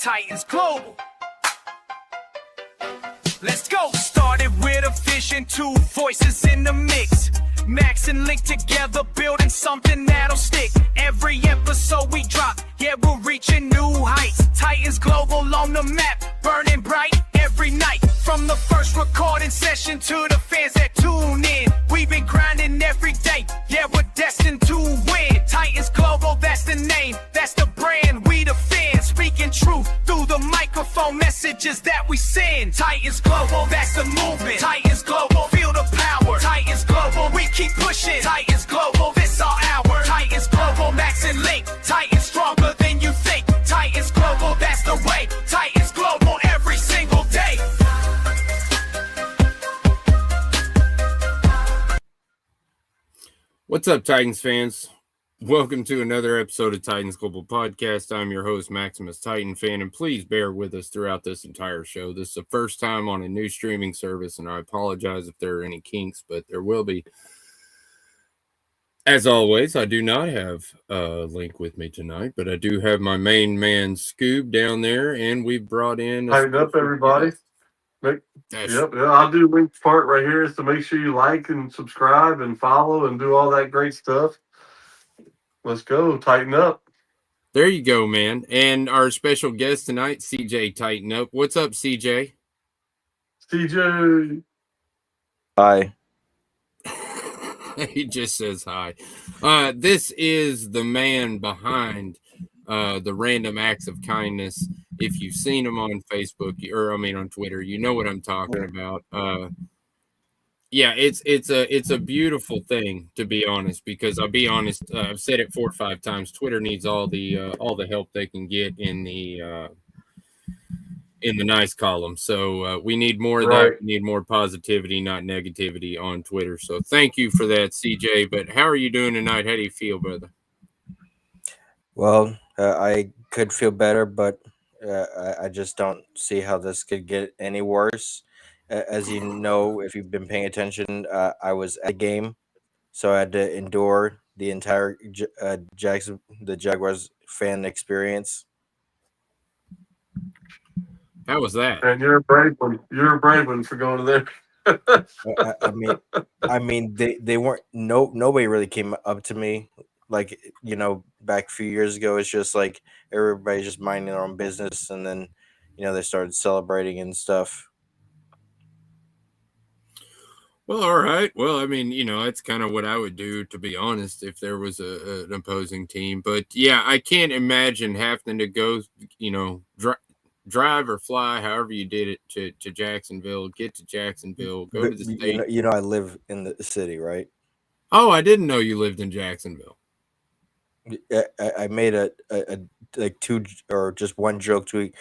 Titans Global. Let's go. Started with a vision, two voices in the mix. Max and Link together, building something that'll stick. Every episode we drop, yeah, we're reaching new heights. Titans Global on the map, burning bright every night. From the first recording session to the fans that tune in, we've been grinding every day, yeah, we're destined to win. Titans Global, that's the name, that's the brand, we the fans, speaking truth through the microphone, messages that we send. Titans Global, that's the movement. Titans Global, feel the power. Titans Global, we keep pushing. Titans Global, this our hour. Titans Global, Max and Link. Titans stronger than you think. Titans Global, that's the way. Titans Global, every single day. What's up, Titans fans? Welcome to another episode of Titans Global Podcast. I'm your host, Maximus Titan Fan, and please bear with us throughout this entire show. This is the first time on a new streaming service, and I apologize if there are any kinks, but there will be. As always, I do not have Link with me tonight, but I do have my main man, Scoob, down there, and we've brought in... Tighten up, everybody. Yep, I'll do Link's part right here is to make sure you like and subscribe and follow and do all that great stuff. Let's go. Tighten up. There you go, man. And our special guest tonight, CJ TitanUp. What's up, CJ? CJ. Hi. He just says hi. This is the man behind the Random Acts of Kindness. If you've seen him on Facebook, on Twitter, you know what I'm talking about. Yeah, it's a beautiful thing, to be honest, because I'll be honest, I've said it 4 or 5 times. Twitter needs all the help they can get in the nice column. So we need more of that. We need more positivity, not negativity on Twitter. So thank you for that, CJ. But how are you doing tonight? How do you feel, brother? Well, I could feel better, but I just don't see how this could get any worse. As you know, if you've been paying attention, I was at a game, so I had to endure the entire the Jaguars fan experience. How was that? And you're a brave one. You're a brave one for going to there. I mean, they weren't. Nobody really came up to me like back a few years ago. It's just like everybody just minding their own business, and then they started celebrating and stuff. Well, all right. Well, that's kind of what I would do, to be honest, if there was an opposing team. But yeah, I can't imagine having to go, drive or fly, however you did it, to Jacksonville, get to Jacksonville, go to the state. I live in the city, right? Oh, I didn't know you lived in Jacksonville. I made a like 2 or just 1 joke tweet.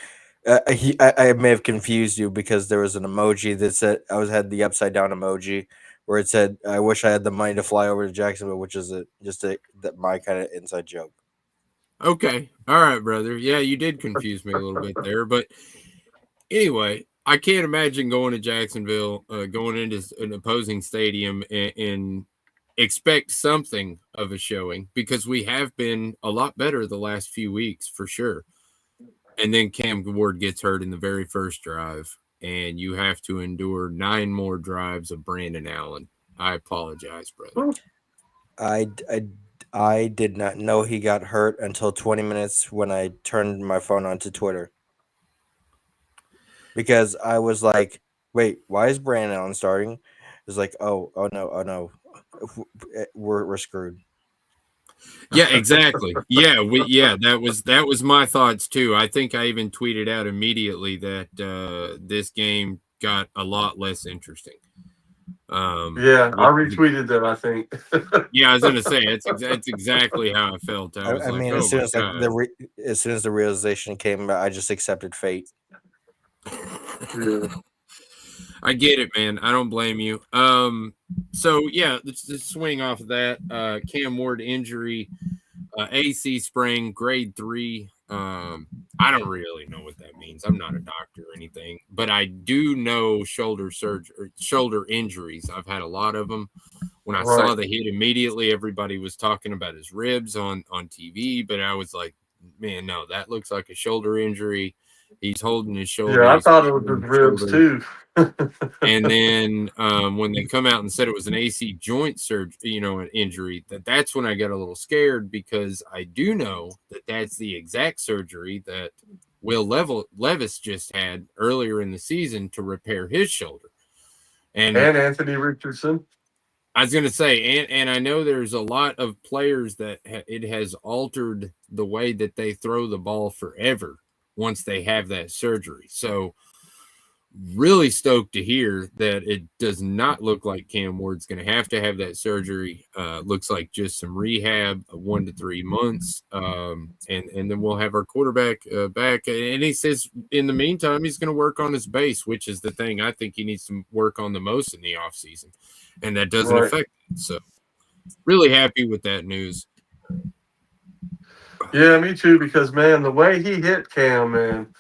I may have confused you because there was an emoji that said had the upside down emoji where it said, "I wish I had the money to fly over to Jacksonville," which is my kind of inside joke. Okay, all right, brother. Yeah, you did confuse me a little bit there, but anyway, I can't imagine going to Jacksonville, going into an opposing stadium and expect something of a showing, because we have been a lot better the last few weeks for sure. And then Cam Ward gets hurt in the very first drive, and you have to endure 9 more drives of Brandon Allen. I apologize, brother. I did not know he got hurt until 20 minutes when I turned my phone onto Twitter, because I was like, "Wait, why is Brandon Allen starting?" It was like, "Oh no, we're screwed." Yeah, exactly. Yeah, that was my thoughts too. I think I even tweeted out immediately that this game got a lot less interesting. Yeah, I retweeted that, I think. Yeah, I was going to say it's exactly how I felt. I was as soon as the realization came, I just accepted fate. Yeah. I get it, man. I don't blame you. So yeah, let's swing off of that. Cam Ward injury, AC sprain, grade 3. I don't really know what that means. I'm not a doctor or anything, but I do know shoulder injuries. I've had a lot of them. When I saw the hit immediately, everybody was talking about his ribs on TV, but I was like, man, no, that looks like a shoulder injury. He's holding his shoulder. Yeah, I He's thought it was holding his his ribs shoulder. too. And then when they come out and said it was an AC joint surgery, an injury, that's when I got a little scared, because I do know that that's the exact surgery that Will Levis just had earlier in the season to repair his shoulder. And Anthony Richardson. I was going to say, and I know there's a lot of players that it has altered the way that they throw the ball forever once they have that surgery. So really stoked to hear that it does not look like Cam Ward's going to have that surgery. Looks like just some rehab, 1 to 3 months, and then we'll have our quarterback back. And he says in the meantime he's going to work on his base, which is the thing I think he needs to work on the most in the offseason, and that doesn't affect it. So really happy with that news. Yeah, me too, because man, the way he hit Cam, man,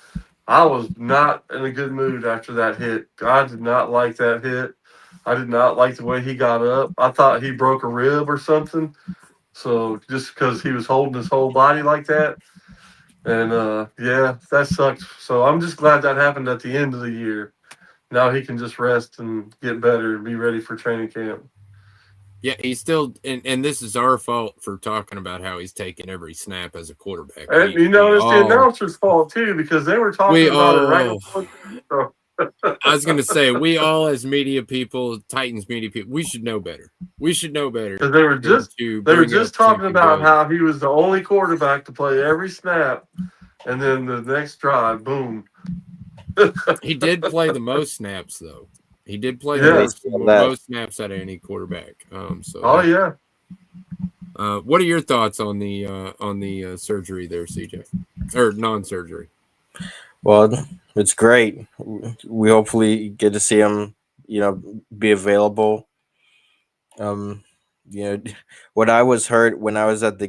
I was not in a good mood after that hit. I did not like that hit. I did not like the way he got up. I thought he broke a rib or something. So just because he was holding his whole body like that. And yeah, that sucked. So I'm just glad that happened at the end of the year. Now he can just rest and get better and be ready for training camp. Yeah, he's still, and this is our fault for talking about how he's taking every snap as a quarterback. And you know, it's the announcer's fault too, because they were talking about it right before. So. I was going to say, we all as media people, Titans media people, we should know better. We should know better. Because they were just talking about how he was the only quarterback to play every snap, and then the next drive, boom. He did play the most snaps, though. He did play the most snaps out of any quarterback. Yeah. What are your thoughts on the surgery there, CJ, or non-surgery? Well, it's great. We hopefully get to see him, be available. What I was heard when I was at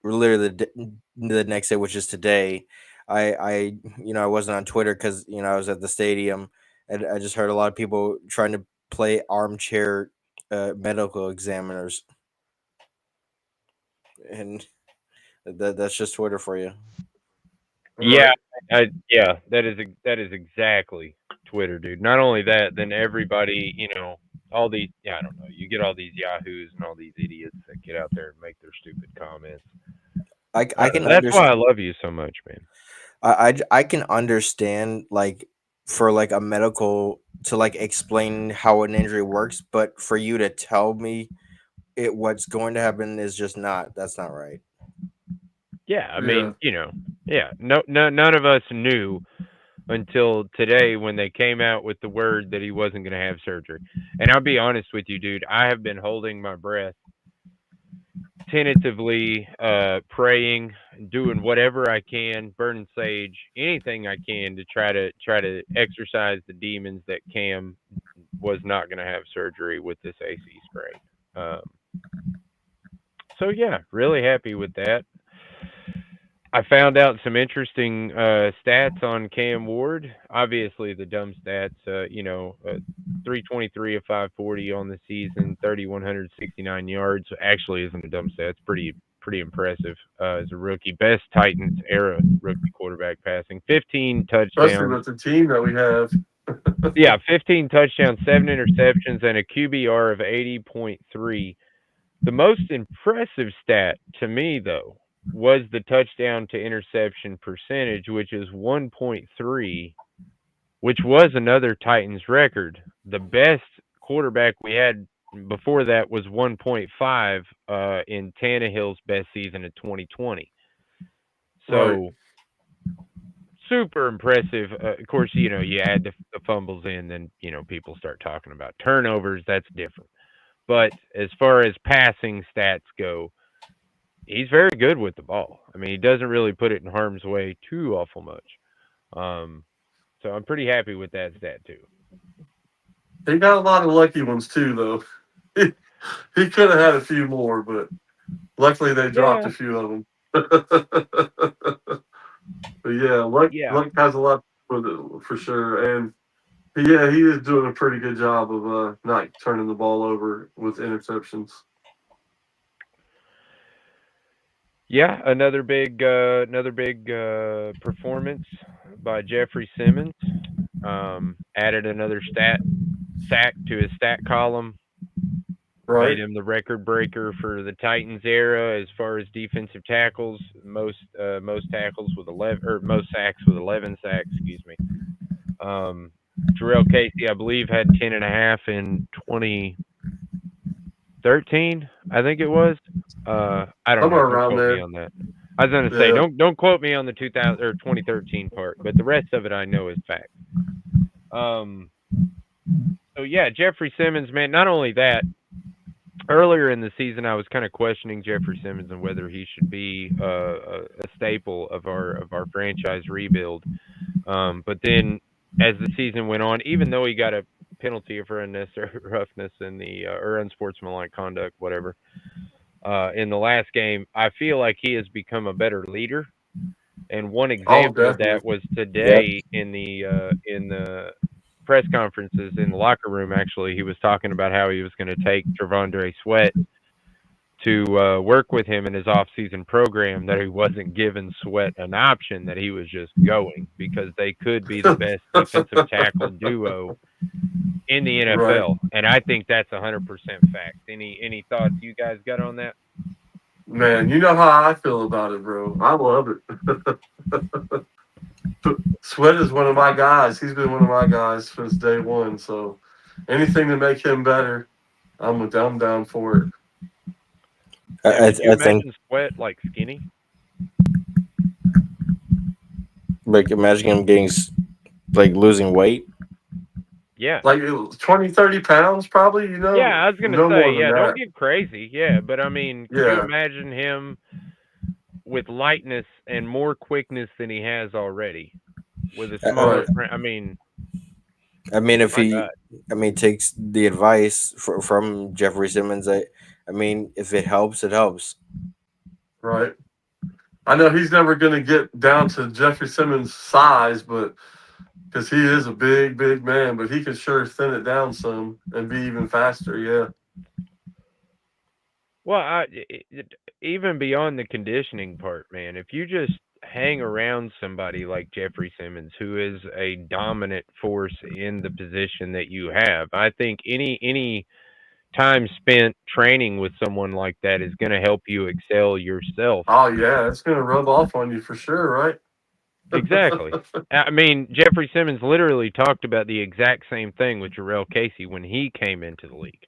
literally the next day, which is today, I wasn't on Twitter because I was at the stadium, and I just heard a lot of people trying to play armchair medical examiners, and that's just Twitter for you. Yeah, yeah, that is exactly Twitter, dude. Not only that, then everybody, all these, I don't know, you get all these yahoos and all these idiots that get out there and make their stupid comments. I can. That's why I love you so much, man. I can understand, like, for like a medical to like explain how an injury works, but for you to tell me what's going to happen is just that's not right. Yeah, I mean, none of us knew until today when they came out with the word that he wasn't going to have surgery. And I'll be honest with you, dude, I have been holding my breath, tentatively praying, doing whatever I can, burning sage, anything I can to try to exorcise the demons that Cam was not going to have surgery with this AC sprain. So yeah, really happy with that. I found out some interesting stats on Cam Ward. Obviously, the dumb stats. 323 of 540 on the season, 3,169 yards. Actually, isn't a dumb stat. It's pretty impressive as a rookie. Best Titans era rookie quarterback passing. 15 touchdowns. Especially with the team that we have. Yeah, 15 touchdowns, 7 interceptions, and a QBR of 80.3. The most impressive stat to me, though, was the touchdown to interception percentage, which is 1.3, which was another Titans record. The best quarterback we had before that was 1.5 in Tannehill's best season of 2020. So super impressive. Of course, you add the fumbles in, then people start talking about turnovers. That's different. But as far as passing stats go, he's very good with the ball. I mean, he doesn't really put it in harm's way too awful much. So I'm pretty happy with that stat too. He got a lot of lucky ones too, though. He could have had a few more, but luckily they dropped a few of them. But yeah, luck has a lot with it for sure. And yeah, he is doing a pretty good job of not turning the ball over with interceptions. Yeah, another big performance by Jeffrey Simmons. Added another sack to his stat column. Right. Made him the record breaker for the Titans era as far as defensive tackles. Most tackles with 11, or most sacks with 11 sacks. Excuse me. Jarrell Casey, I believe, had 10.5 in 2013. I think it was. I don't know. Somewhere Don't around quote me there. on that. I was going to say, Yeah. don't quote me on the 2000 or 2013 part, but the rest of it I know is fact. So yeah, Jeffrey Simmons, man. Not only that, earlier in the season, I was kind of questioning Jeffrey Simmons and whether he should be a staple of our franchise rebuild. But then, as the season went on, even though he got a penalty for unnecessary roughness in the or unsportsmanlike conduct, whatever, in the last game, I feel like he has become a better leader. And one Oh, example of that definitely. was Yep. today in the press conferences in the locker room. Actually, he was talking about how he was going to take Trevondre Sweat to work with him in his off-season program. That he wasn't giving Sweat an option; that he was just going because they could be the best defensive tackle duo in the Right. NFL. And I think that's 100% fact. Any thoughts you guys got on that? Man, you know how I feel about it, bro. I love it. Sweat is one of my guys. He's been one of my guys since day one. So anything to make him better, I'm down for it. Yeah, I, could you I think imagine Sweat like skinny? like imagine him getting like losing weight. Yeah. Like 20, 30 pounds, probably. Yeah, I was gonna No say, more than yeah, don't that. get crazy. Yeah, but I mean, could you Yeah. imagine him with lightness and more quickness than he has already with a smaller Right. frame? I mean, I mean, if my he, God. I mean, takes the advice from Jeffrey Simmons, I mean, if it helps, it helps. Right. I know he's never going to get down to Jeffrey Simmons' size, but because he is a big, big man, but he can sure thin it down some and be even faster. Yeah. Well, even beyond the conditioning part, man, if you just hang around somebody like Jeffrey Simmons, who is a dominant force in the position that you have, I think any time spent training with someone like that is going to help you excel yourself. Oh, yeah. It's going to rub off on you for sure, right? Exactly. I mean, Jeffrey Simmons literally talked about the exact same thing with Jarrell Casey when he came into the league.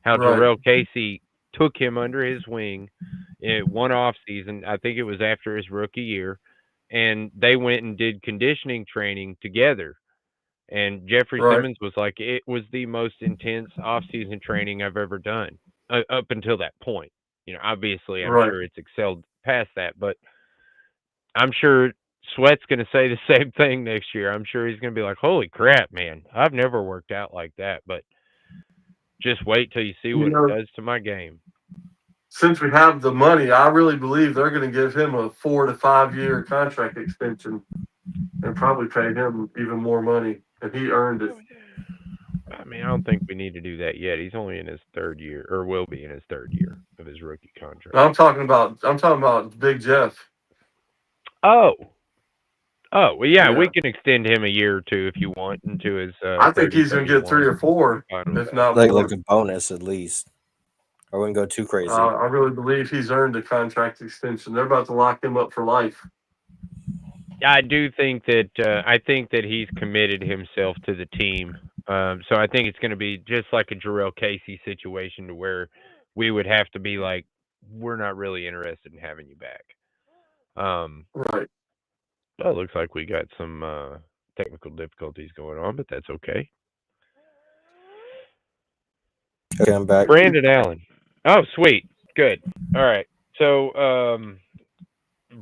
How Right. Jarrell Casey took him under his wing in one off season. I think it was after his rookie year, and they went and did conditioning training together. And Jeffrey Right. Simmons was like, it was the most intense off-season training I've ever done up until that point. Obviously, I'm Right. sure it's excelled past that, but I'm sure Sweat's going to say the same thing next year. I'm sure he's going to be like, "Holy crap, man! I've never worked out like that." But just wait till you see You what it know, does to my game. since we have the money, I really believe they're going to give him a 4 to 5 year contract extension and probably pay him even more money. And he earned it. Oh, yeah. I mean, I don't think we need to do that yet. He's only in his third year, or will be in his third year of his rookie contract. I'm talking about Big Jeff. Oh, well, yeah, we Yeah. can extend him a year or two if you want into his I think he's going to get 3 30-31 or 4, final if day. not Like more. a bonus at least. I wouldn't go too crazy. I really believe he's earned a contract extension. They're about to lock him up for life. I do think that he's committed himself to the team. So I think it's going to be just like a Jarrell Casey situation, to where we would have to be like, we're not really interested in having you back. Right. Well, it looks like we got some technical difficulties going on, but that's okay. Okay, I'm back. Brandon Allen. Oh, sweet. Good. All right. So,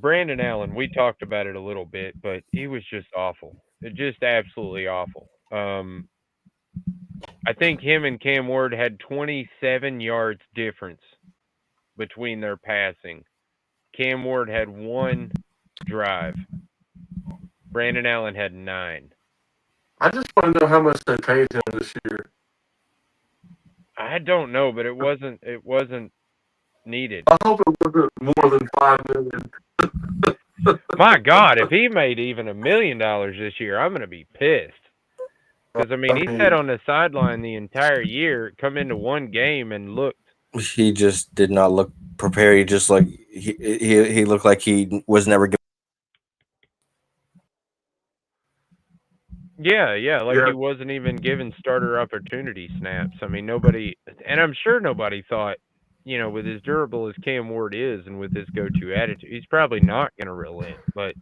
Brandon Allen, we talked about it a little bit, but he was just awful. Just absolutely awful. I think him and Cam Ward had 27 yards difference between their passing. Cam Ward had one drive. Brandon Allen had 9. I just want to know how much they paid him this year. I don't know, but it wasn't needed. I hope it wasn't more than $5 million. My God, if he made even $1 million this year, I'm going to be pissed. Because, I mean, he sat on the sideline the entire year, come into one game and looked. He just did not look prepared. He just like he looked like he was never given. Yeah, like Yeah, he wasn't even given starter opportunity snaps. I mean, nobody, and I'm sure nobody thought, with as durable as Cam Ward is and with his go-to attitude, he's probably not going to relent. But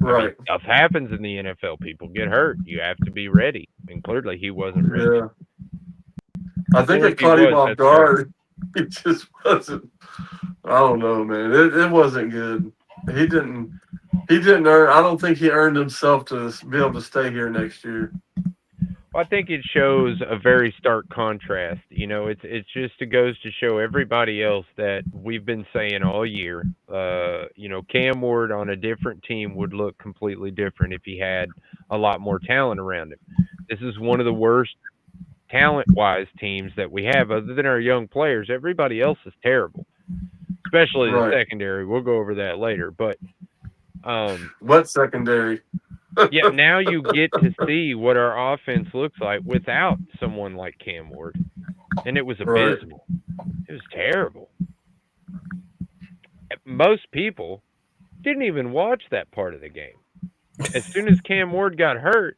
I mean, right. stuff happens in the NFL. People get hurt. You have to be ready, and clearly he wasn't ready. Yeah. I think Or if it he caught him was, off that's terrible. guard. It just wasn't. I don't know, man. It wasn't good. He didn't. He didn't earn. I don't think he earned himself to be able to stay here next year. Well, I think it shows a very stark contrast. It's just it goes to show everybody else that we've been saying all year. Cam Ward on a different team would look completely different if he had a lot more talent around him. This is one of the worst talent-wise teams that we have, other than our young players. Everybody else is terrible, especially the Right. secondary. We'll go over that later, but What secondary? yeah, now you get to see what our offense looks like without someone like Cam Ward. And it was Right. abysmal. It was terrible. Most people didn't even watch that part of the game. As soon as Cam Ward got hurt,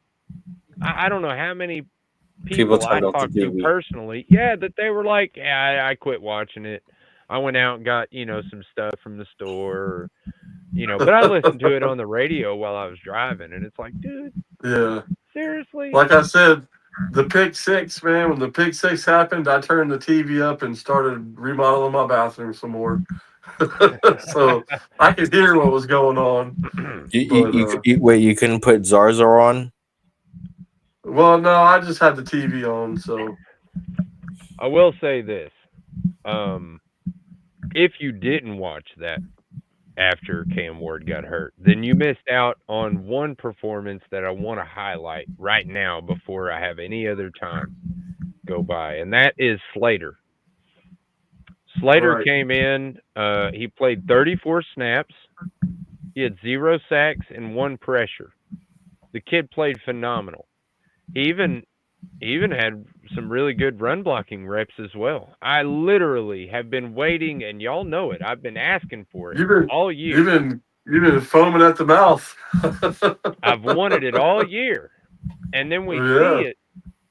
I don't know how many People people I turned off the talked to TV. personally, that they were like, yeah, I quit watching it. I went out and got, some stuff from the store, but I listened to it on the radio while I was driving, and it's like, dude, Yeah. seriously? Like I said, the pick six, man. When the pick six happened, I turned the TV up and started remodeling my bathroom some more, so I could hear what was going on. But Wait, you couldn't put Zarzar on? well, no, I just had the TV on, so I will say this. If you didn't watch that after Cam Ward got hurt, then you missed out on one performance that I want to highlight right now before I have any other time go by, and that is Slater. Slater right. came in, he played 34 snaps, he had 0 sacks and 1 pressure. The kid played phenomenal. He even had some really good run blocking reps as well. I literally have been waiting, and y'all know it. I've been asking for it You've been all you've year. been you've been foaming at the mouth. I've wanted it all year. And then we Yeah. see it,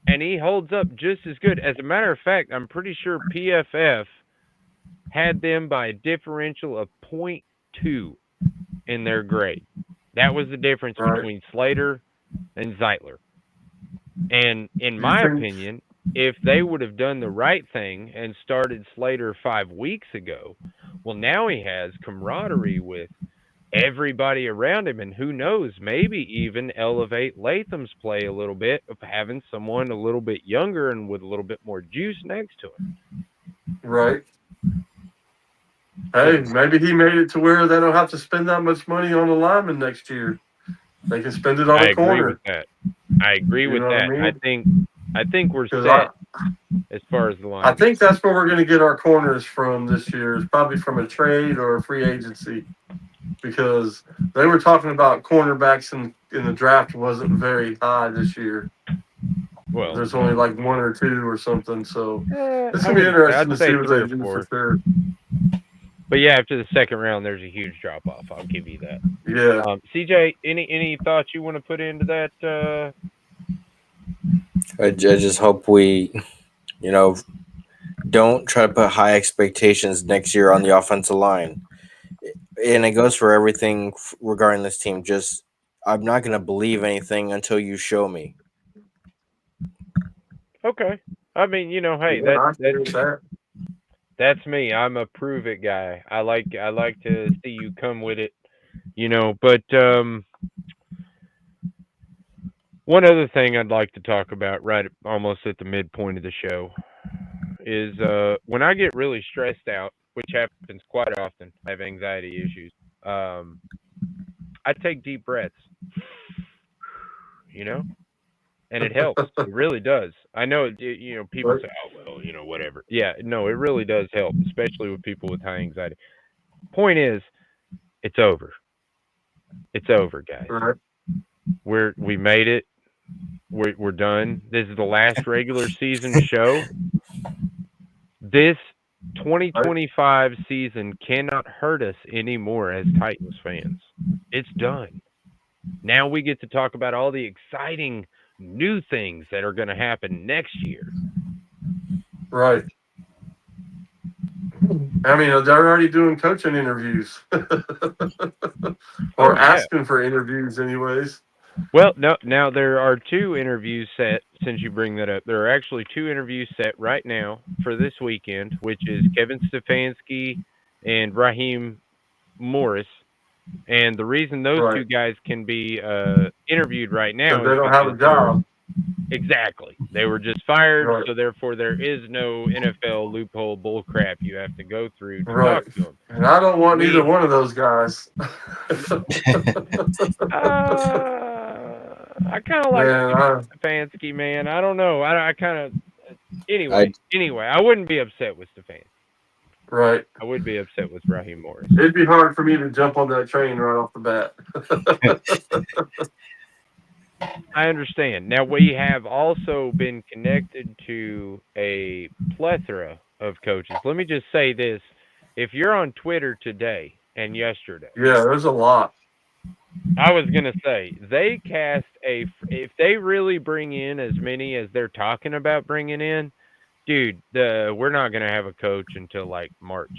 and he holds up just as good. As a matter of fact, I'm pretty sure PFF had them by a differential of 0.2 in their grade. That was the difference Right. between Slater and Zeitler. And in You my think? opinion, if they would have done the right thing and started Slater 5 weeks ago, well, now he has camaraderie with everybody around him, and who knows, maybe even elevate Latham's play a little bit of having someone a little bit younger and with a little bit more juice next to him. Right. Hey, maybe he made it to where they don't have to spend that much money on a lineman next year. They can spend it on I a agree corner. with that. I agree You with know what I that. mean? I think we're 'Cause set as far as the line. I think that's where we're going to get our corners from this year. Is probably from a trade or a free agency, because they were talking about cornerbacks in the draft wasn't very high this year. Well, There's only like 1 or 2 or something. So it's I going to be wouldn't say. interesting I'd to see say what 3 they or do 4. for sure. But yeah, after the second round, there's a huge drop off. I'll give you that. Yeah. CJ, any thoughts you want to put into that? I just hope we, don't try to put high expectations next year on the offensive line. And it goes for everything regarding this team. Just, I'm not going to believe anything until you show me. Okay. I mean, hey, Yeah, I agree with that. that's me. I'm a prove it guy. I like to see you come with it, But one other thing I'd like to talk about almost at the midpoint of the show is when I get really stressed out, which happens quite often. I have anxiety issues. I take deep breaths. and it helps. It really does. I know, people Right. say, "Oh, well, whatever." Yeah, no, it really does help, especially with people with high anxiety. Point is, it's over. It's over, guys. Right. We made it. We're done. This is the last regular season show. This 2025 season cannot hurt us anymore as Titans fans. It's done. Now we get to talk about all the exciting new things that are going to happen next year. Right. I mean, they're already doing coaching interviews, or Yeah. asking for interviews, anyways. Well, no, now there are 2 interviews set, since you bring that up. There are actually 2 interviews set right now for this weekend, which is Kevin Stefanski and Raheem Morris. And the reason those 2 Right. guys can be interviewed right Because now they is don't have a because they're job. exactly. They were just fired, Right. so therefore there is no NFL loophole bullcrap you have to go through to Right. talk to them. And I don't want either Me, one of those guys. I kind of like Man, Stefanski, man. I don't know. I kind of anyway. I wouldn't be upset with Stefanski. right. I would be upset with Raheem Morris. It'd be hard for me to jump on that train right off the bat. I understand. Now, we have also been connected to a plethora of coaches. Let me just say this. If you're on Twitter today and yesterday, Yeah, there's a lot. I was going to say, they cast if they really bring in as many as they're talking about bringing in, dude, we're not going to have a coach until like March,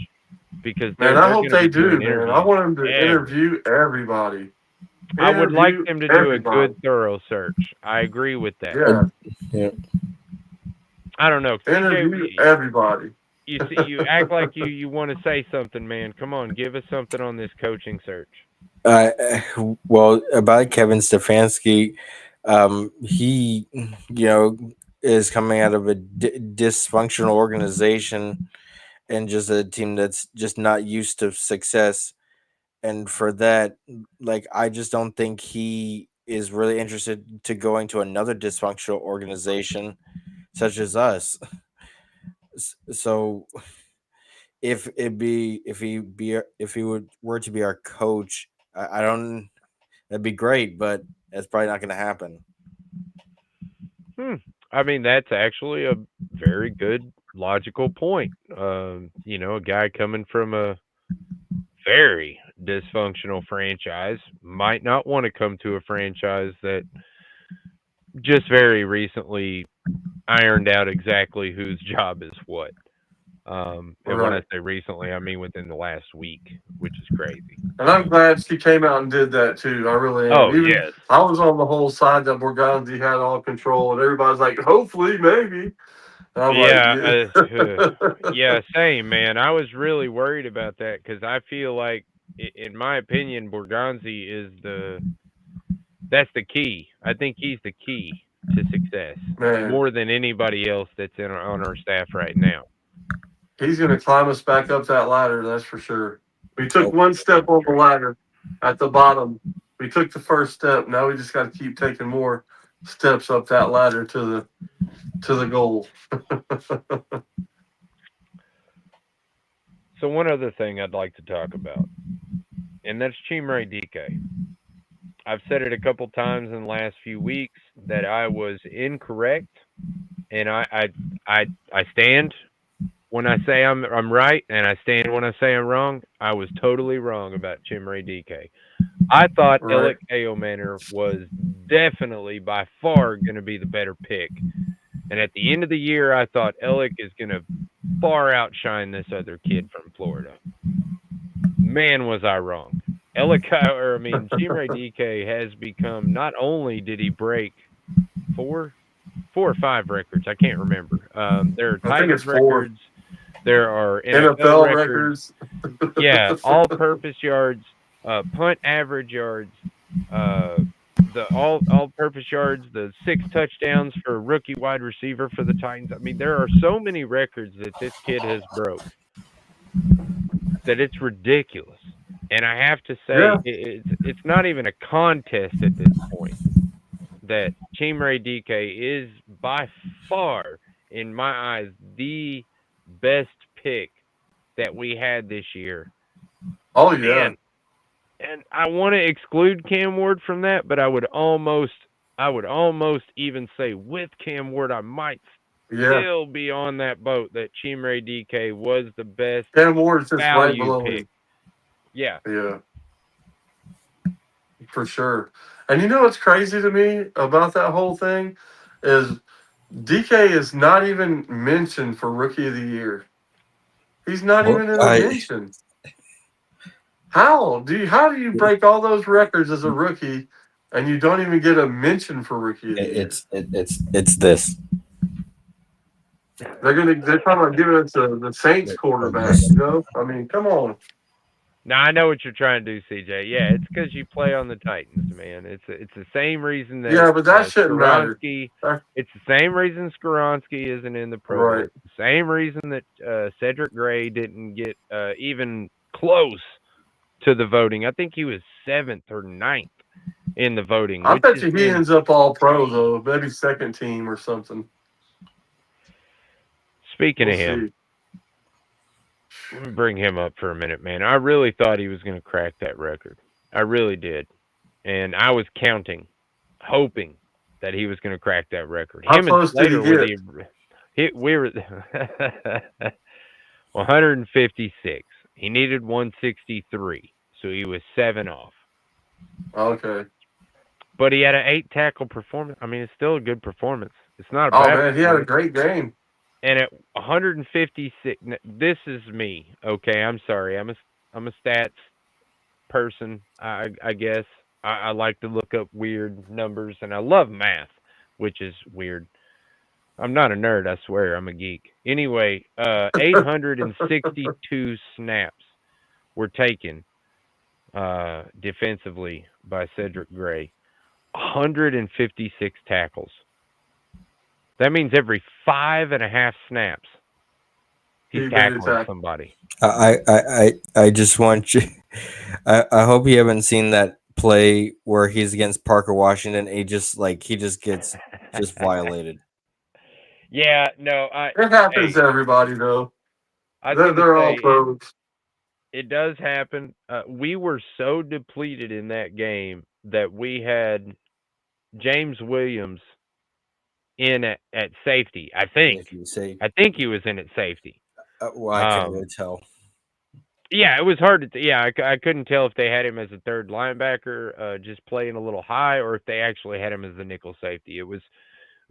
because Man, they're I hope going to they be do, doing man. interviews. I want them to interview everybody. I would like Interview them to do everybody. a good, thorough search. I agree with that. Yeah, Yeah. I don't know. interview CJ, everybody. you act like you want to say something, man. Come on, give us something on this coaching search. Well, about Kevin Stefanski, he, is coming out of a dysfunctional organization and just a team that's just not used to success. And for that, like, I just don't think he is really interested to going to another dysfunctional organization such as us. So if he were to be our coach, I don't. That'd be great, but that's probably not going to happen. I mean, that's actually a very good logical point. A guy coming from a very dysfunctional franchise might not want to come to a franchise that just very recently ironed out exactly whose job is what. And when I Right. say recently, I mean within the last week, which is crazy. And I'm glad she came out and did that too. I really am. Oh, Even yes. I was on the whole side that Borganzi had all control, and everybody's like, hopefully, maybe. And I'm Yeah, like, yeah. yeah, same, man. I was really worried about that because I feel like, in my opinion, Borganzi is that's the key. I think he's the key to success Man, more than anybody else that's on our staff right now. he's going to climb us back up that ladder, that's for sure. We took one step on the ladder at the bottom. We took the first step. Now we just got to keep taking more steps up that ladder to the goal. So one other thing I'd like to talk about, and that's Chimere DK. I've said it a couple times in the last few weeks that I was incorrect, and I stand when I say I'm right, and I stand when I say I'm wrong. I was totally wrong about Chimere DK. I thought Right. Alec Ayomanor was definitely by far going to be the better pick, and at the end of the year, I thought Alec is going to far outshine this other kid from Florida. Man, was I wrong. Chimere DK has become, not only did he break 4 or 5 records, I can't remember. There are I think it's Titans 4. records, there are NFL NFL records. records. Yeah, all-purpose yards, punt average yards, the all-purpose yards, the 6 touchdowns for a rookie wide receiver for the Titans. I mean, there are so many records that this kid has broke that it's ridiculous. And I have to say, Yeah. it's not even a contest at this point. that Chimere DK is by far, in my eyes, the best pick that we had this year. Oh yeah, And I want to exclude Cam Ward from that, but I would almost even say with Cam Ward, I might yeah. still be on that boat that Chimere DK was the best Cam Ward's just right value below pick. him. Yeah. Yeah, for sure. And you know what's crazy to me about that whole thing is DK is not even mentioned for Rookie of the Year. He's not Well, even in a mention. How do you break all those records as a rookie and you don't even get a mention for Rookie of the Year? it's this. They're talking about giving it to the Saints quarterback. You know, I mean, come on. Now I know what you're trying to do, CJ. Yeah, it's because you play on the Titans, man. It's the same reason that Yeah, but that shouldn't matter. It's the same reason Skoronski isn't in the Pro Bowl. Right. It's the same reason that Cedric Gray didn't get even close to the voting. I think he was 7th or 9th in the voting, I which bet is you he ends up all pro though, maybe second team or something. Speaking We'll of him, see. let me bring him up for a minute, man. I really thought he was going to crack that record. I really did. And I was counting, hoping that he was going to crack that record. How Him and close did he Slater were get? we were 156. He needed 163, so he was 7 off. Okay. But he had an 8 tackle performance. I mean, it's still a good performance. It's not a Oh bad man, he had a great game. And at 156, this is me. Okay, I'm sorry. I'm a stats person. I guess I like to look up weird numbers, and I love math, which is weird. I'm not a nerd, I swear. I'm a geek. Anyway, 862 snaps were taken defensively by Cedric Gray. 156 tackles. That means every 5.5 snaps, he's He made a tackling tackle. somebody. I just want you. I hope you haven't seen that play where he's against Parker Washington. He just gets just violated. Yeah, no, It happens to everybody though. I was gonna They're all say pros. it does happen. We were so depleted in that game that we had James Williams in at safety. I think. If you say, I think he was in at safety. well, I can really tell. Yeah, it was hard to. I couldn't tell if they had him as a third linebacker, just playing a little high, or if they actually had him as the nickel safety. It was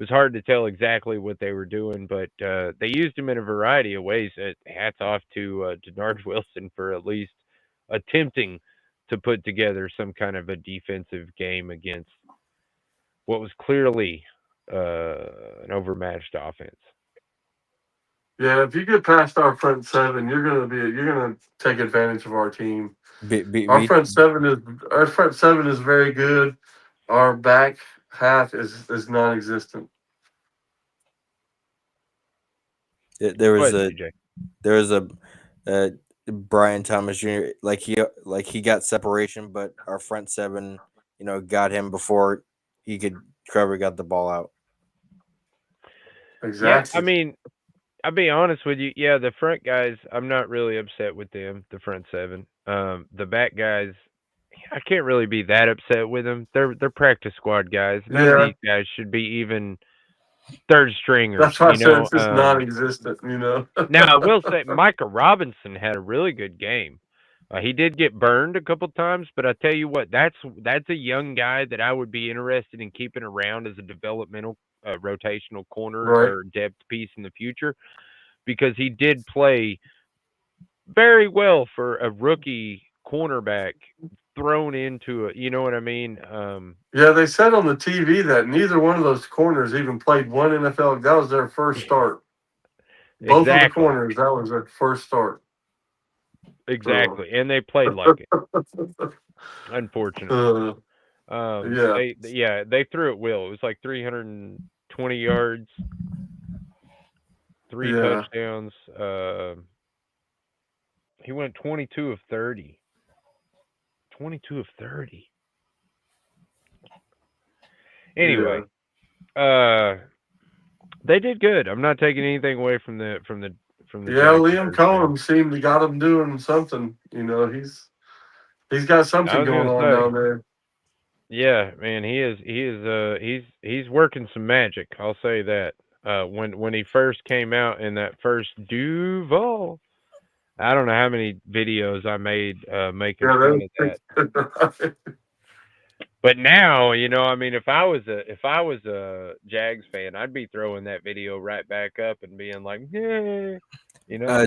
hard to tell exactly what they were doing, but they used him in a variety of ways. Hats off to Denard Wilson for at least attempting to put together some kind of a defensive game against what was clearly an overmatched offense. Yeah, if you get past our front seven, you're gonna take advantage of our team. Our front seven is very good. Our back half is non-existent. There Go was ahead, CJ. a Brian Thomas Jr. Like he got separation, but our front seven, got him before he could Trevor got the ball out. Yeah, I Exactly. mean, I'll be honest with you. Yeah, the front guys, I'm not really upset with them. The front seven, the back guys, I can't really be that upset with them. They're practice squad guys. None of Yeah, these guys should be even third stringers. that's why I said it's just non-existent. Now I will say Micah Robinson had a really good game. He did get burned a couple times, but I tell you what, that's a young guy that I would be interested in keeping around as a developmental rotational corner Right. or depth piece in the future because he did play very well for a rookie cornerback thrown into a, you know what I mean? Yeah, they said on the TV that neither one of those corners even played one NFL. That was their first start. Both of the Exactly. corners, that was their first start. Exactly. And they played like it, unfortunately. Yeah. They threw at will. It was like 320 yards, 3 Yeah. touchdowns. He went 22 of 30. 22 of 30. Anyway, they did good. I'm not taking anything away from the Yeah, Liam Jacksonville Cohen seemed to got him doing something. You know, he's got I something was going gonna on say, down there. yeah, man, he's working some magic. I'll say that. When he first came out in that first Duval, I don't know how many videos I made making fun of that. Yeah, But now, I mean, if I was a Jags fan, I'd be throwing that video right back up and being like, yeah, you know.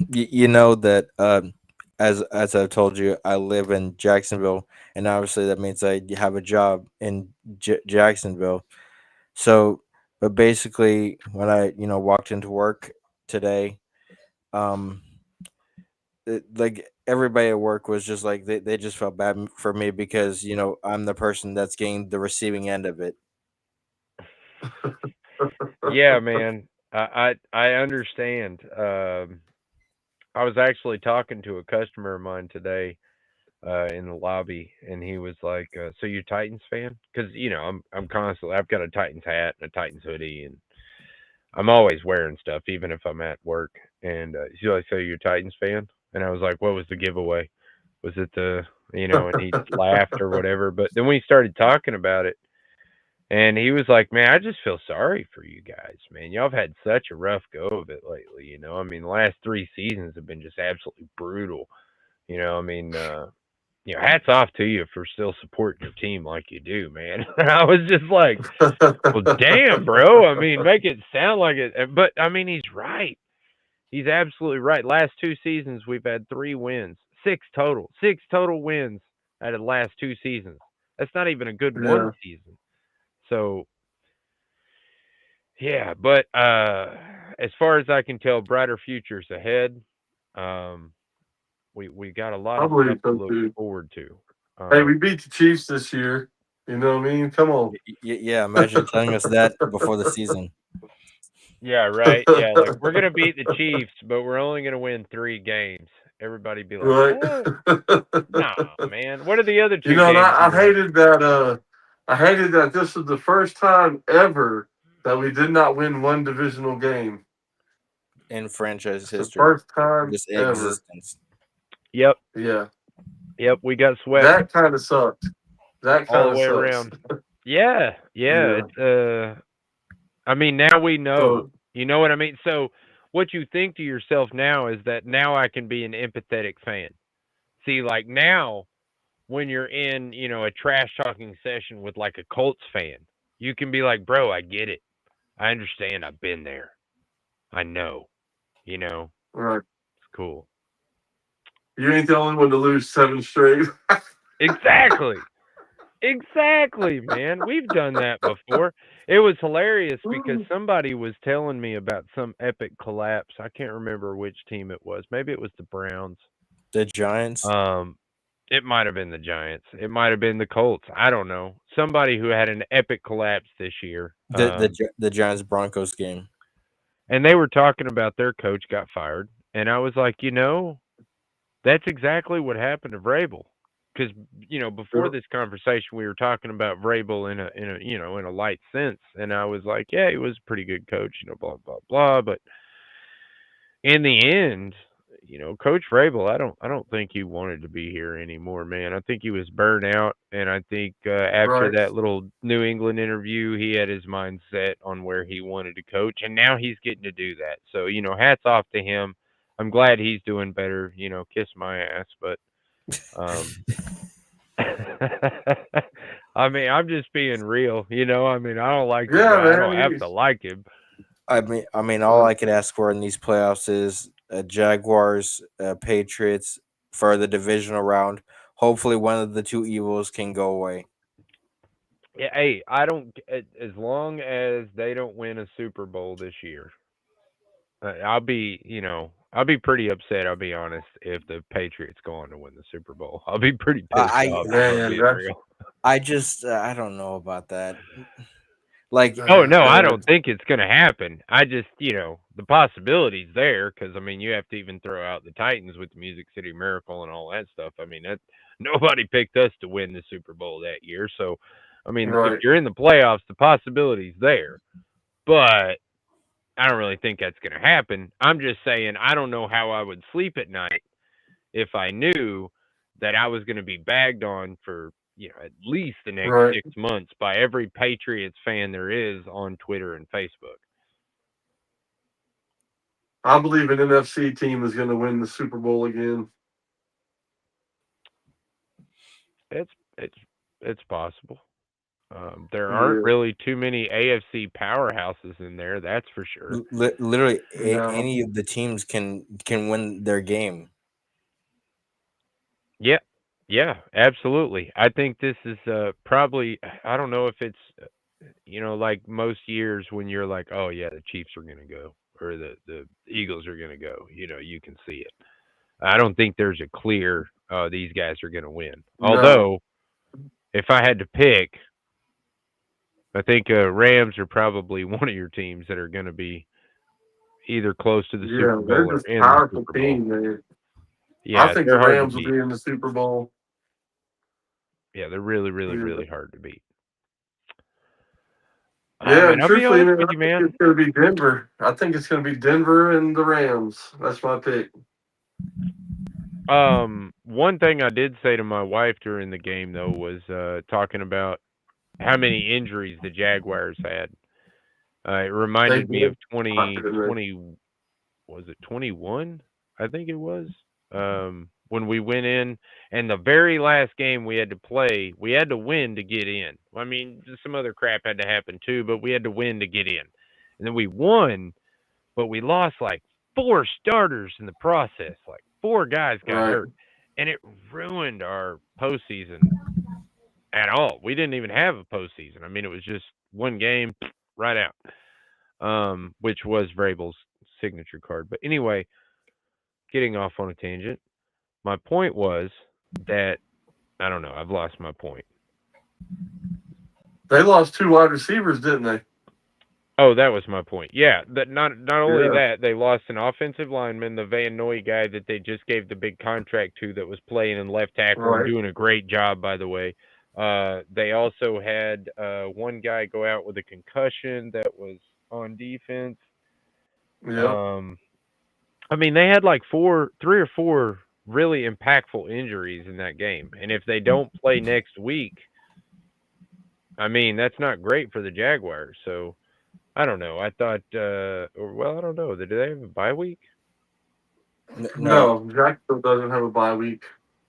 You know that as I've told you, I live in Jacksonville, and obviously that means I have a job in Jacksonville. So, but basically, when I walked into work today, um, like everybody at work was just like they just felt bad for me because I'm the person that's getting the receiving end of it. Yeah, man, I understand. I was actually talking to a customer of mine today in the lobby, and he was like, "So you're Titans fan?" Because I'm constantly I've got a Titans hat and a Titans hoodie, and I'm always wearing stuff, even if I'm at work. And he's like, "So you're a Titans fan?" And I was like, "What was the giveaway? Was it And he laughed or whatever. But then we started talking about it, and he was like, "Man, I just feel sorry for you guys, man. Y'all have had such a rough go of it lately. I mean, the last 3 seasons have been just absolutely brutal. I mean, hats off to you for still supporting your team like you do, man." And I was just like, "Well, damn, bro. I mean, make it sound like it." But I mean, he's right. He's absolutely right. Last 2 seasons, we've had 3 wins, six total wins out of the last 2 seasons. That's not even a good one yeah. season. So yeah, but as far as I can tell, brighter futures ahead. Um, we got a lot I of stuff believe to so look too. forward to. Hey, we beat the Chiefs this year. You know what I mean? Come on. Yeah, imagine telling us that before the season. Yeah, right. Yeah, like we're gonna beat the Chiefs, but we're only gonna win 3 games. Everybody be like, Right. "What? Nah, man. What are the other You two know, and games I you won?" hated that. I hated that this was the first time ever that we did not win one divisional game. In franchise It's the history, first time this ever. existence. Yep, Yeah, yep. We got swept that kind of sucked. That all kind the of way sucks. around. Yeah, yeah. Yeah. It's I mean, now we know. So You know what I mean? So what you think to yourself now is that now I can be an empathetic fan. See, like now when you're in, a trash talking session with like a Colts fan, you can be like, "Bro, I get it. I understand. I've been there. I know." right, It's cool. you ain't the only one to lose 7 straight. Exactly. Exactly, man. We've done that before. It was hilarious because somebody was telling me about some epic collapse. I can't remember which team it was. Maybe it was the Browns. The Giants, Um, it might have been the Giants. It might have been the Colts. I don't know. Somebody who had an epic collapse this year. the Giants Broncos game. And they were talking about their coach got fired, and I was like, that's exactly what happened to Vrabel. Because before this conversation, we were talking about Vrabel in a light sense, and I was like, yeah, he was a pretty good coach, blah blah blah. But in the end, Coach Vrabel, I don't think he wanted to be here anymore, man. I think he was burned out, and I think after Right. that little New England interview, he had his mind set on where he wanted to coach, and now he's getting to do that. So hats off to him. I'm glad he's doing better. Kiss my ass, but um, I mean, I'm just being real. I mean, I don't like the Yeah, guy. I don't man. have to like him. I mean, all I could ask for in these playoffs is Jaguars, Patriots for the divisional round. Hopefully, one of the two evils can go away. Yeah, hey, I don't. As long as they don't win a Super Bowl this year, I'll be pretty upset. I'll be honest if the Patriots go on to win the Super Bowl. I'll be pretty pissed I off if I'm Man, being that's real. I just I don't know about that. Like Oh no, I man. don't think it's going to happen. I just, the possibility's there because I mean, you have to even throw out the Titans with the Music City Miracle and all that stuff. I mean, that nobody picked us to win the Super Bowl that year, so I mean, if Right. you're in the playoffs, the possibility's there, but I don't really think that's going to happen. I'm just saying I don't know how I would sleep at night if I knew that I was going to be bagged on for, at least the next Right. 6 months by every Patriots fan there is on Twitter and Facebook. I believe an NFC team is going to win the Super Bowl again. It's possible. There aren't Yeah. really too many AFC powerhouses in there, that's for sure. Literally, No. any of the teams can win their game. Yeah, yeah, absolutely. I think this is probably. I don't know if it's like most years when you're like, oh yeah, the Chiefs are gonna go or the Eagles are gonna go. You can see it. I don't think there's a clear. These guys are gonna win. No. Although, if I had to pick, I think Rams are probably one of your teams that are going to be either close to the Yeah, Super they're Bowl or just in the powerful Super Bowl. team, man. I Yeah, think the they're hard to Rams will beat. be in the Super Bowl. Yeah, they're really, really, Yeah. really hard to beat. Yeah, And and I'll be truthfully, honest man, with I you, think man. it's going to be Denver. I think it's going to be Denver and the Rams. That's my pick. One thing I did say to my wife during the game though was talking about how many injuries the Jaguars had. It They reminded me of did. 2020. Was it 21? I think it was. When we went in, and the very last game we had to play, we had to win to get in. I mean, some other crap had to happen too, but we had to win to get in. And then we won, but we lost like 4 starters in the process. Like 4 guys got Right. hurt, and it ruined our postseason at all. We didn't even have a postseason. I mean, it was just one game, right out. Which was Vrabel's signature card. But anyway, getting off on a tangent. My point was that I don't know. I've lost my point. They lost 2 wide receivers, didn't they? Oh, that was my point. Yeah, that not only Yeah. that, they lost an offensive lineman, the Van Noy guy that they just gave the big contract to, that was playing in left tackle and Right. doing a great job, by the way. They also had one guy go out with a concussion that was on defense. Yeah. I mean, they had like 3 or 4 really impactful injuries in that game, and if they don't play next week, I mean, that's not great for the Jaguars. So I don't know. I thought, I don't know. Do they have a bye week? No, No, Jacksonville doesn't have a bye week.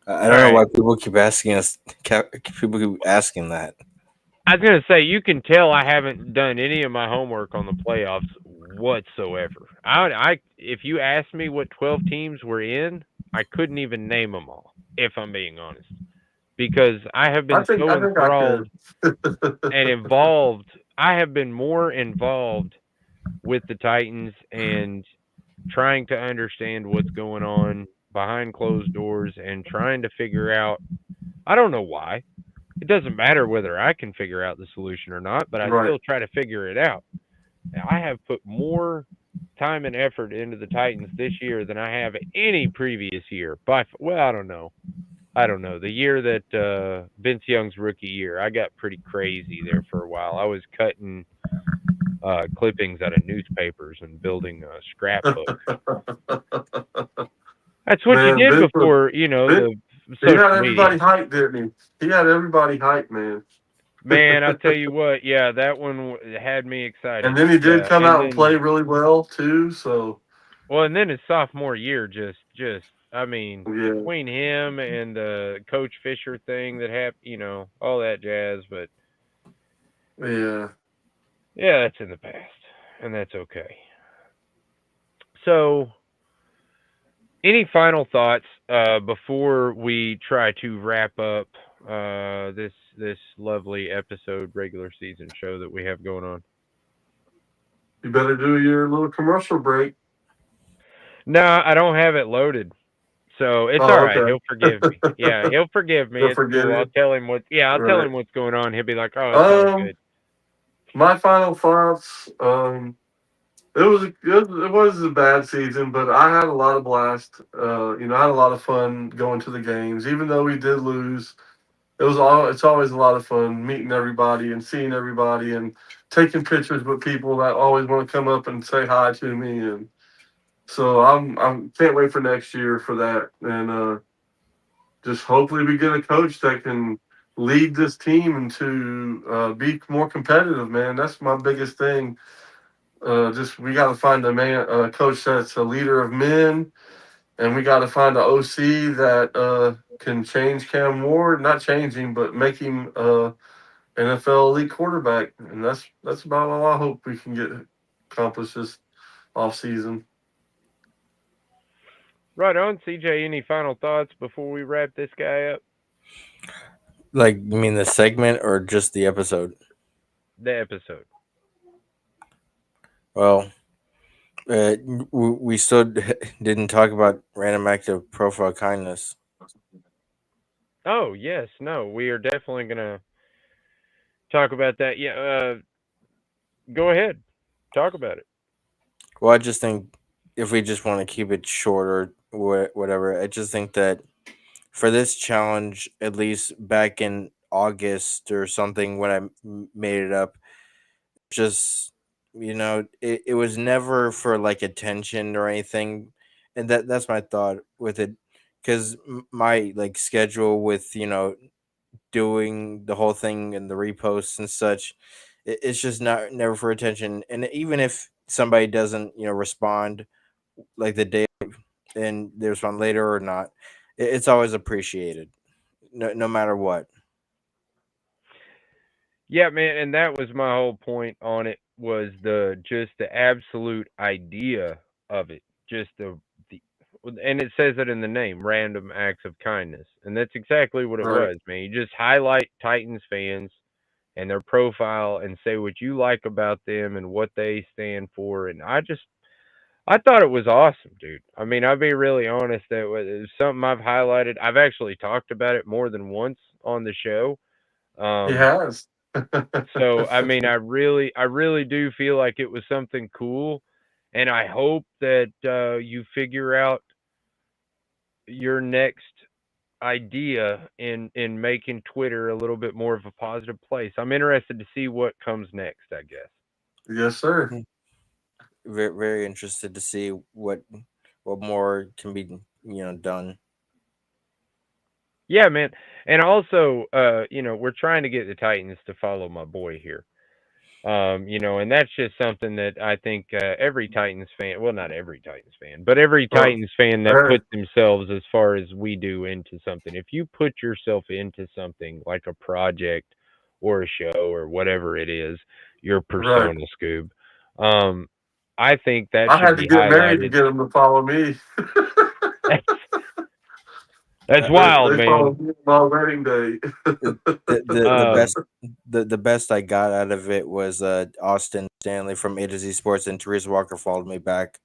I don't know why people keep asking us. People keep asking that. I was gonna say, you can tell I haven't done any of my homework on the playoffs whatsoever. If you asked me what 12 teams were in, I couldn't even name them all, if I'm being honest, because I have been so I enthralled could. and involved. I have been more involved with the Titans and trying to understand what's going on behind closed doors and trying to figure out. I don't know why. It doesn't matter whether I can figure out the solution or not, but I Right. still try to figure it out. I have put more time and effort into the Titans this year than I have any previous year. I don't know. The year that Vince Young's rookie year, I got pretty crazy there for a while. I was cutting clippings out of newspapers and building scrapbooks. That's what you Man, did Vince before, Vince, the he had social media. everybody hyped, didn't he? He had everybody hyped, man. Man, I tell you what, yeah, that one had me excited. And then he did Yeah, come and out and then, play really well too. So well, and then his sophomore year, I mean, yeah, between him and the Coach Fisher thing that happened, all that jazz. But yeah. yeah, that's in the past, and that's okay. So, any final thoughts before we try to wrap up this lovely episode regular season show that we have going on? You better do your little commercial break. No, I don't have it loaded, so it's Oh, all right. okay. He'll forgive me. Yeah, he'll forgive me. He'll It's forgive cool. you. I'll tell him what. Yeah, I'll tell Right. him what's going on. He'll be like, "Oh, it's all good." My final thoughts. It was a bad season, but I had a lot of blast. I had a lot of fun going to the games, even though we did lose. It's always a lot of fun meeting everybody and seeing everybody and taking pictures with people that always want to come up and say hi to me. And so I'm can't wait for next year for that. And just hopefully we get a coach that can lead this team and to be more competitive, man. That's my biggest thing. Just we got to find a coach that's a leader of men, and we got to find an OC that can change Cam Ward, not change him, but make him NFL elite quarterback. And that's about all I hope we can get accomplished this offseason. Right on, CJ. Any final thoughts before we wrap this guy up? Like, you mean the segment or just the episode? The episode. Well, we still didn't talk about random active profile kindness. Oh yes, no, we are definitely gonna talk about that. Yeah, go ahead, talk about it. Well, I just think if we just want to keep it short or whatever, I just think that for this challenge, at least back in August or something when I made it up, just it was never for like attention or anything, and that's my thought with it, because my like schedule with doing the whole thing and the reposts and such, it's just not never for attention. And even if somebody doesn't respond like the day and they respond later or not, it's always appreciated, no matter what. Yeah, man, and that was my whole point on it was the absolute idea of it, just the and it says it in the name, random acts of kindness, and that's exactly what it Right. was, man. You just highlight Titans fans and their profile and say what you like about them and what they stand for, and I thought it was awesome, dude. I mean, I'll be really honest. That was something I've highlighted. I've actually talked about it more than once on the show. He Um, has. so I mean, I really do feel like it was something cool, and I hope that you figure out your next idea in making Twitter a little bit more of a positive place. I'm interested to see what comes next. I guess. Yes, sir. Very, very interested to see what more can be done. Yeah, man. And also, we're trying to get the Titans to follow my boy here. And that's just something that I think every Titans fan, well, not every Titans fan, but every Uh, Titans fan that hey, puts themselves as far as we do into something, if you put yourself into something like a project or a show or whatever it is, your right. persona, Scoob, um, I think that I should had to be get married to highlighted. get them to follow me. That's, that's Uh, wild, They man. followed me on my wedding day. the Um, best the best I got out of it was Austin Stanley from A to Z Sports, and Teresa Walker followed me back.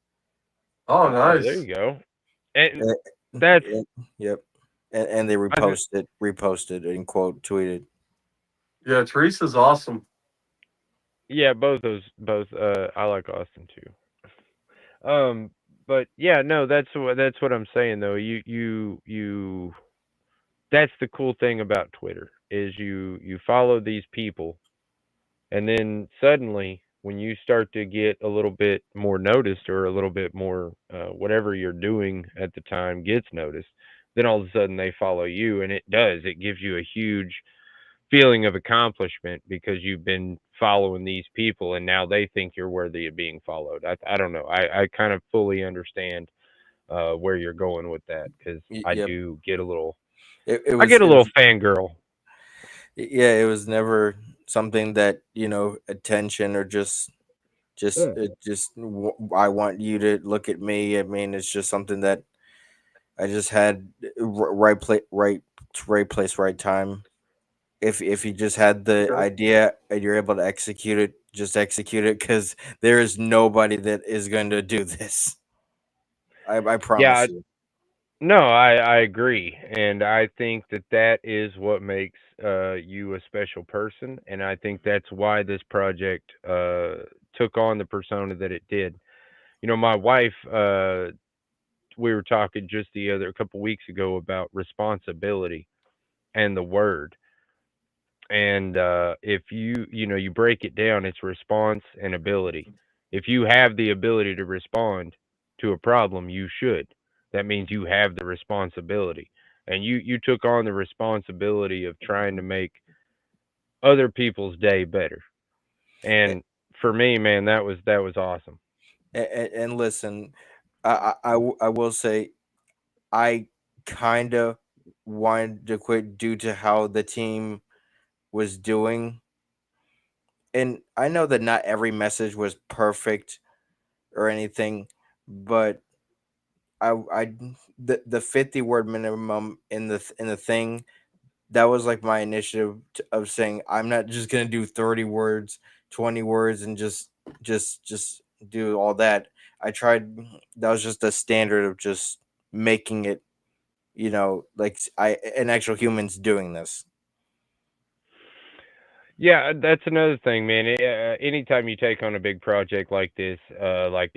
Oh, oh, there nice. you go. And Uh, that's, yep, and they I, reposted and quote tweeted. Yeah, Teresa's awesome. yeah, both. I like Austin too. But yeah, no, that's what I'm saying though. You. That's the cool thing about Twitter is you follow these people, and then suddenly when you start to get a little bit more noticed or a little bit more whatever you're doing at the time gets noticed, then all of a sudden they follow you, and it gives you a huge feeling of accomplishment because you've been following these people and now they think you're worthy of being followed. I don't know. I kind of fully understand where you're going with that because I Yep, do get a little it, it I was get a it little was fangirl. yeah, it was never something that attention or Yeah. I want you to look at me. I mean, it's just something that I just had right place, right time. If you just had the Okay. idea and you're able to execute it, just execute it, because there is nobody that is going to do this. I Yeah, promise you. no, I agree, and I think that is what makes you a special person, and I think that's why this project took on the persona that it did. My wife, we were talking just a couple weeks ago about responsibility and the word. And if you break it down, it's response and ability. If you have the ability to respond to a problem, you should. That means you have the responsibility. And you took on the responsibility of trying to make other people's day better. And for me, man, that was awesome. And listen, I will say I kind of wanted to quit due to how the team was doing. And I know that not every message was perfect or anything, but I the 50 word minimum in the thing, that was like my initiative of saying I'm not just gonna do 30 words, 20 words, and just do all that. I tried. That was just a standard of just making it, like an actual humans doing this. Yeah, that's another thing, man. Anytime you take on a big project like this, I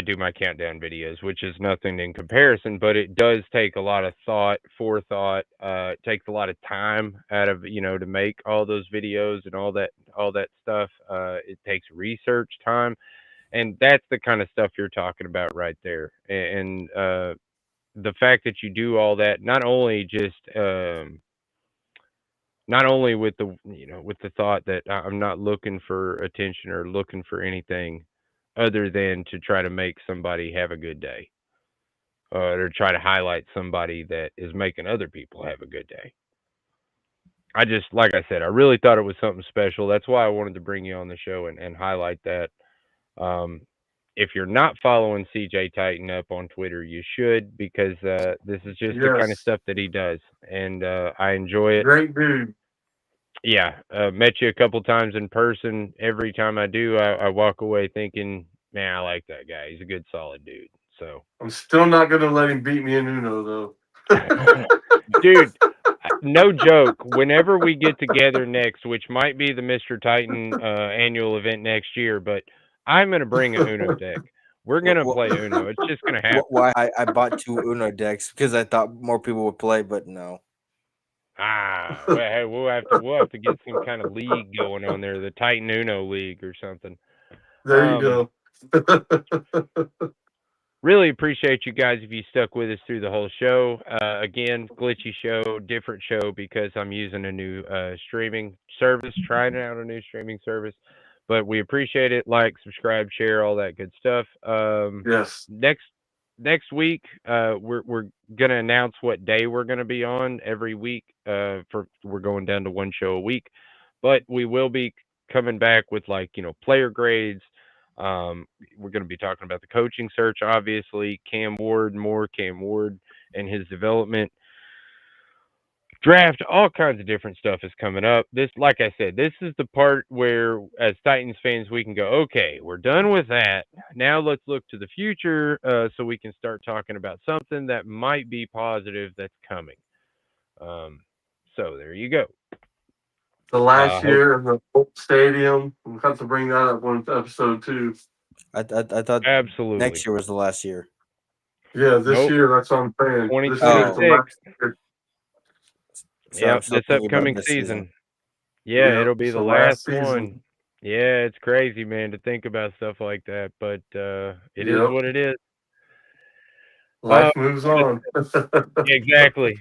do my countdown videos, which is nothing in comparison, but it does take a lot of thought, forethought. It takes a lot of time out of to make all those videos and all that stuff. It takes research time, and that's the kind of stuff you're talking about right there. And the fact that you do all that, not only with the thought that I'm not looking for attention or looking for anything other than to try to make somebody have a good day, or try to highlight somebody that is making other people have a good day. I just, like I said, I really thought it was something special. That's why I wanted to bring you on the show and highlight that. Um, if you're not following CJ Titan up on Twitter, you should, because this is just the kind of Yes. stuff that he does, and I enjoy it. Great dude. Yeah, met you a couple times in person. Every time I do, I walk away thinking, man, I like that guy. He's a good, solid dude. So, I'm still not gonna let him beat me in Uno though. dude, no joke. Whenever we get together next, which might be the Mr. Titan annual event next year, but I'm gonna bring a Uno deck. We're gonna play Uno. It's just gonna happen. Why I bought 2 Uno decks because I thought more people would play, but no. Well, hey, we'll have to get some kind of league going on there, the Titan Uno League or something. There you go. Really appreciate you guys if you stuck with us through the whole show. Again, glitchy show, different show because I'm using a new streaming service, trying out a new streaming service. But we appreciate it. Like, subscribe, share, all that good stuff. Yes. Next week, we're gonna announce what day we're gonna be on every week. We're going down to one show a week, but we will be coming back with player grades. We're going to be talking about the coaching search, obviously. Cam Ward and his development. Draft, all kinds of different stuff is coming up. This, like I said, this is the part where, as Titans fans, we can go, okay, we're done with that. Now let's look to the future, so we can start talking about something that might be positive that's coming. So there you go. The last year in the old stadium. We'll have to bring that up one episode too. I thought Absolutely. next year was the last year. Yeah, this Nope. year, that's what I'm saying. This year is the 2026. last year. So I'm Yep, still this thinking about upcoming this season. Yeah, Yep, it'll be it's the the last last season. one. Yeah, it's crazy, man, to think about stuff like that, but it is Yep. what it is. Life moves on. Exactly.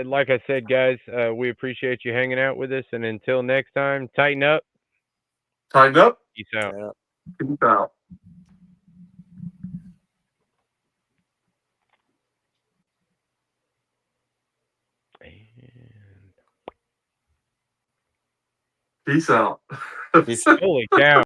Like I said, guys, we appreciate you hanging out with us, and until next time, tighten up. Tighten up. Peace out. Yeah. Peace out. And Peace out. Peace. holy cow.